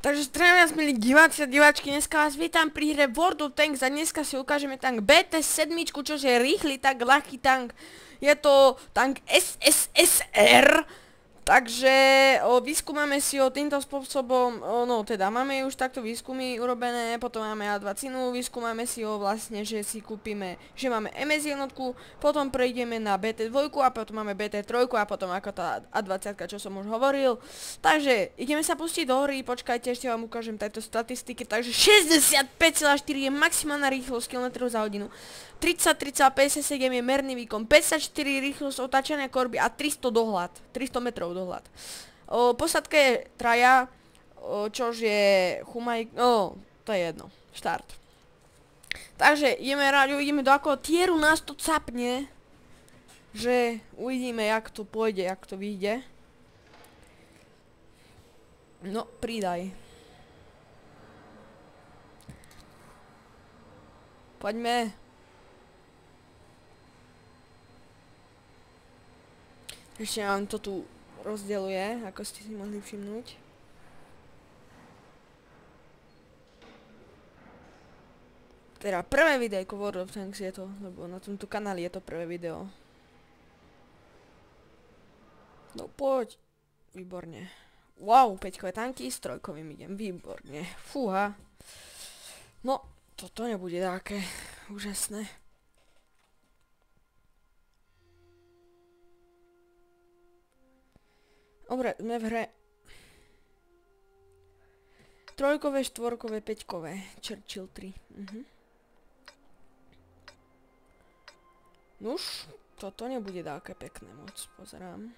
Takže zdravím vás, milí diváci a diváčky, dneska vás vítam pri hre World of Tanks a dneska si ukážeme tank BT-7, čo je rýchly tank, ľahký tank. Je to tank SSSR, takže vyskúmame si ho týmto spôsobom, no teda máme už takto výskumy urobené, potom máme A2 cinu, vyskúmame si ho vlastne, že si kúpime, že máme MS jednotku, potom prejdeme na BT2 a potom máme BT3 a potom ako tá A20, čo som už hovoril. Takže ideme sa pustiť do hry, počkajte, ešte vám ukážem tieto statistiky, takže 65,4 je maximálna rýchlosť km za hodinu, 33,57 je merný výkon, 54 rýchlosť otáčania korby a 300 dohľad, 300 metrov dohľad. Posadka je traja, čož je Humaj, to je jedno, štart. Takže ideme rád, uvidíme do akého tieru nás to capne, že uvidíme jak to pôjde, jak to vyjde. No, pridaj. Poďme. Ešte vám to tu rozdeľuje, ako ste si mohli všimnúť. Teda prvé videjko World of Tanks je to, lebo na tomto kanáli je to prvé video. No poď. Výborne. Wow, 5-kové tanky, s 3-kovým idem, výborne. Fúha. No, toto nebude také úžasné. Dobre, sme v hre. 3-kové, 4-kové, 5-kové. Churchill 3. Nuž, toto nebude také pekné moc, pozerám.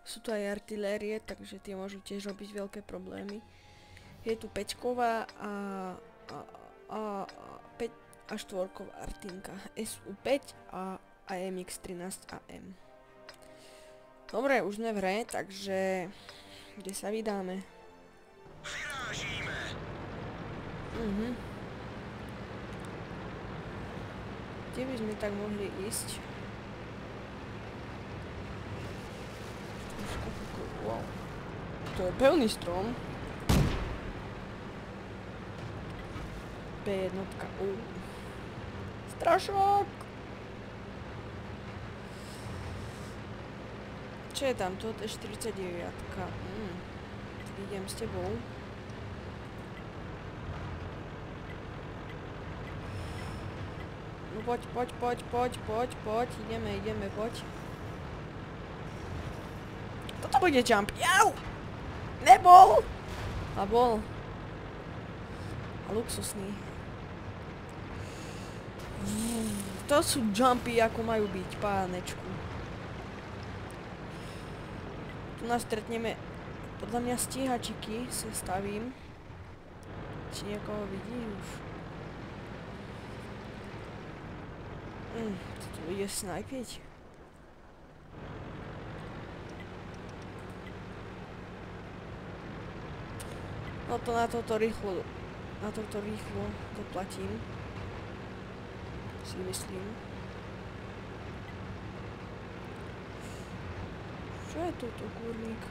Sú tu aj artilérie, takže tie môžu tiež robiť veľké problémy. Je tu 5-ková a 4-ková artinka. SU5 a MX13 AM. Dobre, už sme v hre, takže kde sa vydáme? Kde by sme tak mohli ísť? Wow. To je pevný strom. B1. Strašok! Čo je tam? To je 49. Idem s tebou. No poď. Ideme, poď. Toto bude jump. Jau! Nebol! A bol. A luxusný. To sú jumpy, ako majú byť, pánečku. Tu nás stretneme, podľa mňa stíhačiky sa stavím. Či niekoho vidí už. Toto bude snajpiť. No to na toto rýchlo doplatím. Si myslím. Čo je toto, kurník?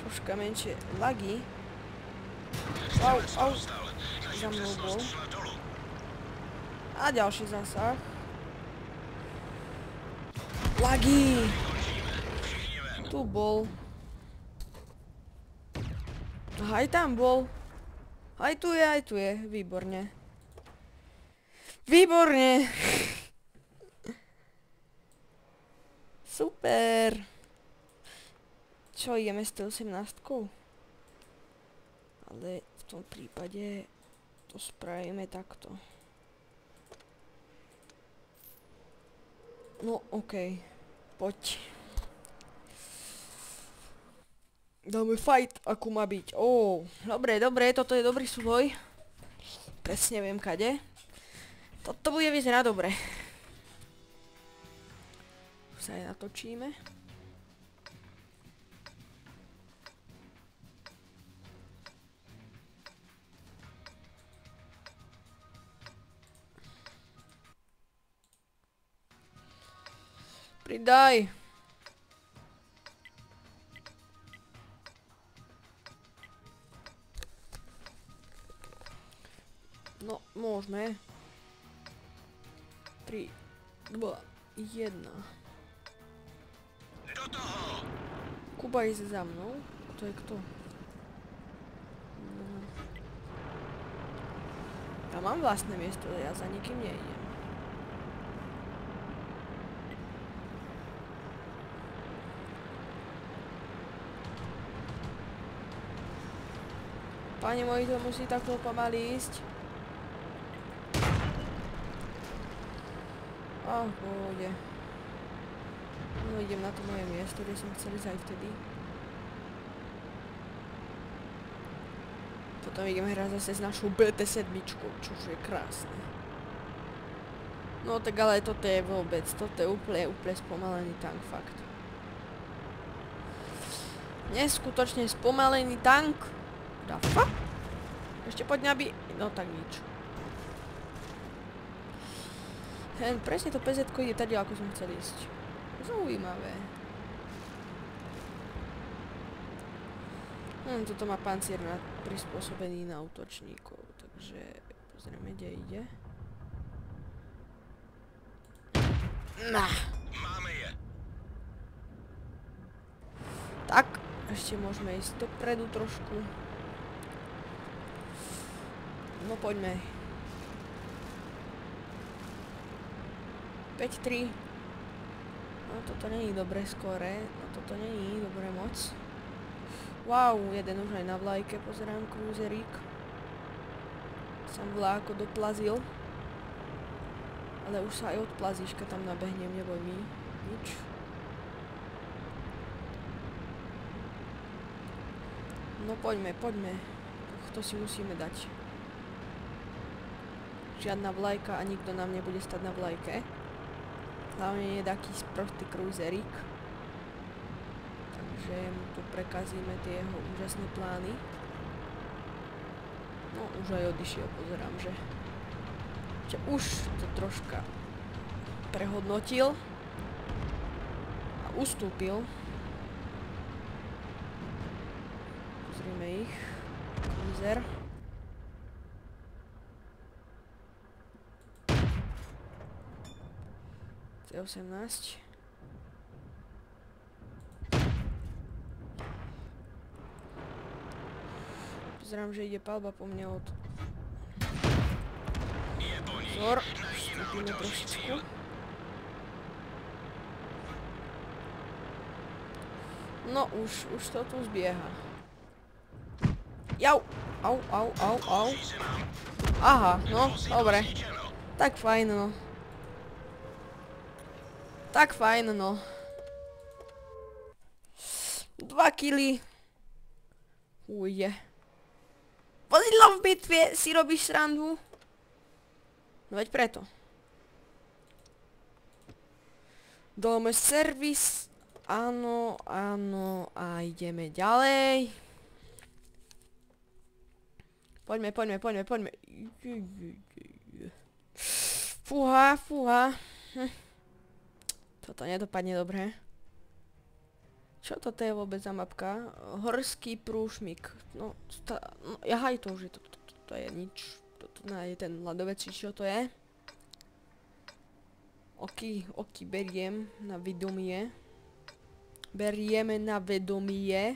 Troška menšie lagy. Au. Za mnou bol. A ďalší zásah. Lagy! Tu bol. Aj tam bol. Aj tu je. Výborne. Výborne! Super! Čo, ideme s 18-kou? Ale v tom prípade to spravíme takto. No, okej. Poď. Dáme fight, ako má byť. Dobre, toto je dobrý súboj. Presne viem kade. Toto bude vyzerať dobre. Už sa aj natočíme. Pridaj. No, môžeme. 3, 2, 1. Do toho! Kuba ide za mnou. To je kto? Ja mám vlastné miesto, ja za nikým neidem. Páni moji, to musí takto pomaly ísť. V pohode. No idem na to moje miesto, kde som chcel ísť aj vtedy. Potom ideme hrať zase s našou BT7, čož je krásne. No tak ale toto je vôbec, toto je úplne spomalený tank, fakt. Neskutočne spomalený tank. Da fuck? Ešte poď aby... No tak nič. Presne to PZ-ko ide tady, ako som chcel ísť. Zaujímavé. Toto má pancier prispôsobený na útočníkov, takže pozrieme, kde ide. Máme je. Tak, ešte môžeme ísť dopredu trošku. No poďme. 5-3. No toto není dobré skóre. No toto není dobré moc. Wow, jeden už aj na vlajke, pozerám, cruiserík. Sam vláko doplazil. Ale už sa aj od plazíška tam nabehnem, neboj mi. Nič. No poďme. To si musíme dať. Žiadna vlajka a nikto nám nebude stať na vlajke. Hlavne nie taký sprostý cruiserík. Takže mu tu prekazíme tie jeho úžasné plány. No už aj odišiel, pozerám, že už to troška prehodnotil a ustúpil. Pozrime ich. Cruiser. C18. Pozerám, že ide palba po mne od... Pozor, vstúpime trošičku. No už to tu zbieha. Jau! Au. Aha, no, dobre. Tak fajn, no. Tak fajn, no. 2 kily. Uje. Vozidlo v bitve, si robíš srandu? No veď preto. Dome servis. Áno. A ideme ďalej. Poďme. Fúha. Toto nedopadne dobre. Čo toto je vôbec za mapka? Horský prúšmik. No, jahaj, to už je to je nič. Toto je ten ľadovec, čo to je. Oky beriem na vedomie. Berieme na vedomie.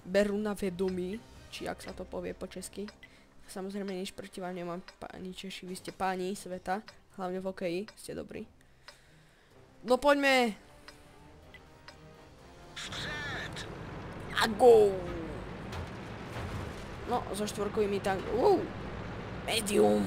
Beru na vedomí. Či ak sa to povie po česky. Samozrejme nič proti vám nemám, páni Češi, vy ste páni sveta. Hlavne v hokeji, ste dobrí. No poďme. A go. No, so štvorkovými tank. Medium.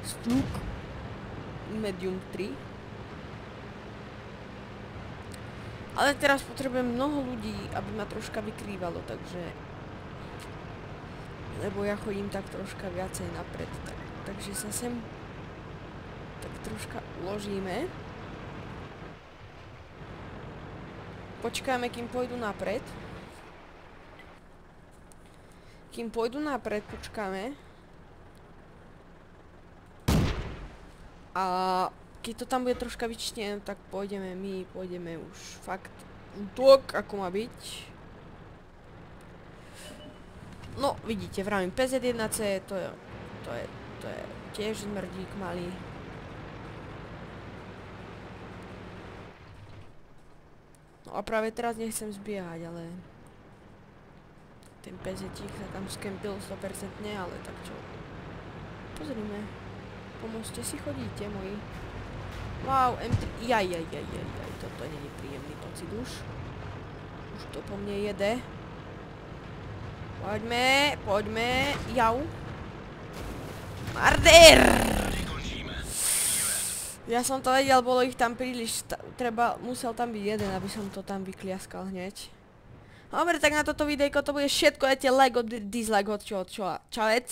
Stuk. Medium 3. Ale teraz potrebujem mnoho ľudí, aby ma troška vykrývalo, takže... Lebo ja chodím tak troška viacej napred. Takže sa sem... Tak troška uložíme. Počkáme, kým pôjdu napred. Počkáme. A keď to tam bude troška vyčtené, tak pôjdeme už fakt útok, ako má byť. No, vidíte, vravím, PZ-1C, to je tiež zmrdík malý. No a práve teraz nechcem zbiehať, ale ten PZ-tík sa tam skempil 100%, ale tak čo. Pozrime. Pomôžte si, chodíte, moji. Wow, M3, jaj, toto není príjemný pocit už. Už to po mne jede. Poďme, jau. Marder! Ja som to vedel, bolo ich tam príliš, musel tam byť jeden, aby som to tam vykliaskal hneď. Dobre, tak na toto videjko to bude všetko, dajte like, dislike, čovec.